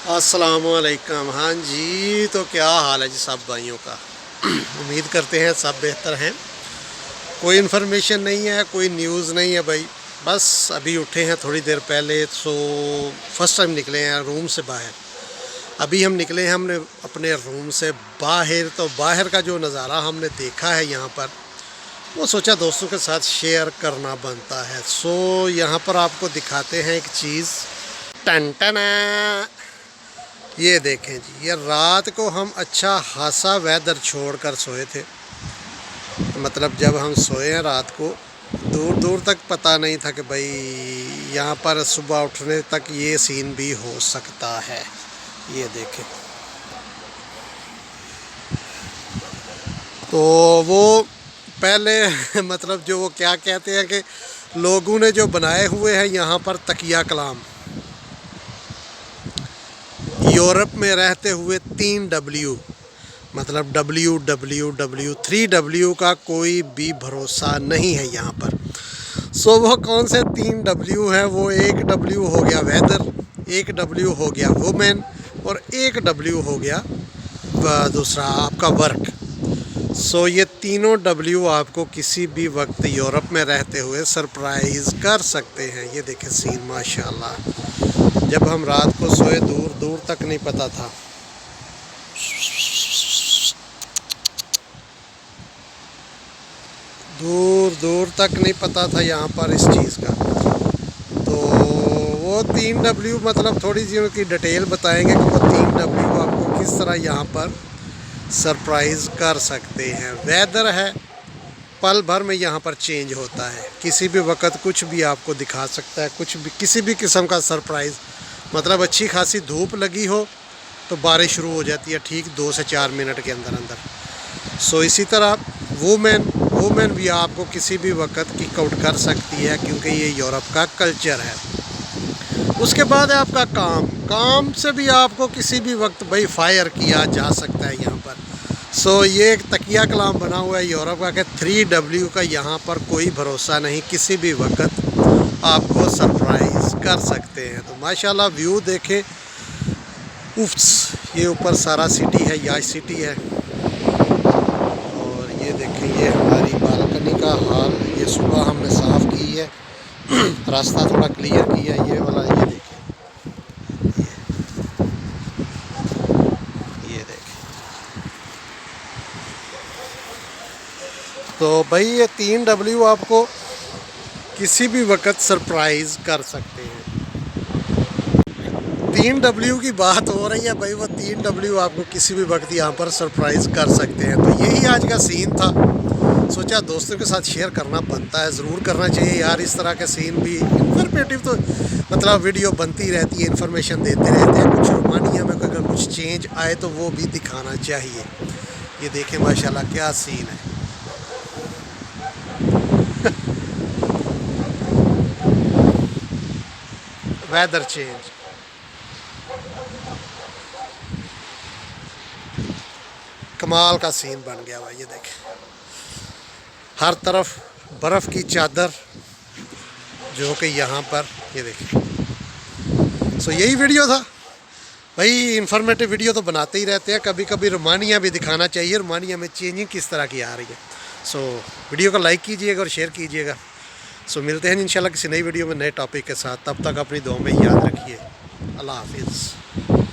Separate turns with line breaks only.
अस्सलामुअलैकुम। हाँ जी, तो क्या हाल है जी सब भाइयों का। उम्मीद करते हैं सब बेहतर हैं। कोई इन्फॉर्मेशन नहीं है, कोई न्यूज़ नहीं है भाई। बस अभी उठे हैं थोड़ी देर पहले, तो फर्स्ट टाइम निकले हैं रूम से बाहर। अभी हम निकले हैं हमने अपने रूम से बाहर, तो बाहर का जो नज़ारा हमने देखा है यहाँ पर, वो सोचा दोस्तों के साथ शेयर करना बनता है। यहाँ पर आपको दिखाते हैं एक चीज़। Ton ton. ये देखें जी, ये रात को हम अच्छा खासा वेदर छोड़कर सोए थे। मतलब जब हम सोए हैं रात को, दूर दूर तक पता नहीं था कि भाई यहाँ पर सुबह उठने तक ये सीन भी हो सकता है। ये देखें, तो वो पहले मतलब जो वो क्या कहते हैं कि लोगों ने जो बनाए हुए हैं यहाँ पर तकिया कलाम, यूरोप में रहते हुए 3W, मतलब WWW 3W का कोई भी भरोसा नहीं है यहाँ पर। वो कौन से 3W है? वो एक W हो गया वेदर, एक W हो गया वुमेन, और एक W हो गया दूसरा आपका वर्क। ये तीनों W आपको किसी भी वक्त यूरोप में रहते हुए सरप्राइज़ कर सकते हैं। ये देखें सीन माशाल्लाह। जब हम रात को सोए, दूर दूर तक नहीं पता था। दूर दूर तक नहीं पता था यहाँ पर इस चीज़ का। तो वो 3W मतलब थोड़ी सी उनकी डिटेल बताएंगे कि वो 3W आपको किस तरह यहाँ पर सरप्राइज़ कर सकते हैं। वेदर है, पल भर में यहाँ पर चेंज होता है, किसी भी वक्त कुछ भी आपको दिखा सकता है, कुछ भी किसी भी किस्म का सरप्राइज़। मतलब अच्छी खासी धूप लगी हो तो बारिश शुरू हो जाती है ठीक 2 से 4 मिनट के अंदर अंदर। इसी तरह वुमेन भी आपको किसी भी वक्त किक आउट कर सकती है, क्योंकि ये यूरोप का कल्चर है। उसके बाद है आपका काम से भी आपको किसी भी वक्त भाई फायर किया जा सकता है यहाँ पर। ये एक तकिया कलाम बना हुआ है यूरोप का कि 3W का यहाँ पर कोई भरोसा नहीं, किसी भी वक्त आपको सरप्राइज़ कर सकते हैं। तो माशाल्लाह व्यू देखें। उफ्स, ये ऊपर सारा सिटी है, याश सिटी है। और ये देखें, ये हमारी बालकनी का हाल। ये सुबह हमने साफ़ की है, रास्ता थोड़ा क्लियर किया है। ये वाला ये देखें, ये देखें। तो भाई ये 3W आपको किसी भी वक्त सरप्राइज़ कर सकते हैं। 3W की बात हो रही है भाई, वो 3W आपको किसी भी वक्त यहाँ पर सरप्राइज़ कर सकते हैं। तो यही आज का सीन था। सोचा दोस्तों के साथ शेयर करना बनता है, ज़रूर करना चाहिए यार। इस तरह के सीन भी इन्फॉर्मेटिव तो मतलब वीडियो बनती रहती है, इन्फॉर्मेशन देते रहते हैं। कुछ रोमानिया में अगर कुछ चेंज आए तो वो भी दिखाना चाहिए। ये देखें माशाल्लाह क्या सीन है। वेदर चेंज, कमाल का सीन बन गया भाई। ये देखें, हर तरफ बर्फ़ की चादर जो कि यहाँ पर, ये देखें। यही वीडियो था भाई। इन्फॉर्मेटिव वीडियो तो बनाते ही रहते हैं, कभी कभी रोमानिया भी दिखाना चाहिए, रोमानिया में चेंजिंग किस तरह की आ रही है। वीडियो को लाइक कीजिएगा और शेयर कीजिएगा। मिलते हैं इंशाल्लाह किसी नई वीडियो में नए टॉपिक के साथ। तब तक अपनी दुआ में याद रखिए। अल्लाह हाफिज़।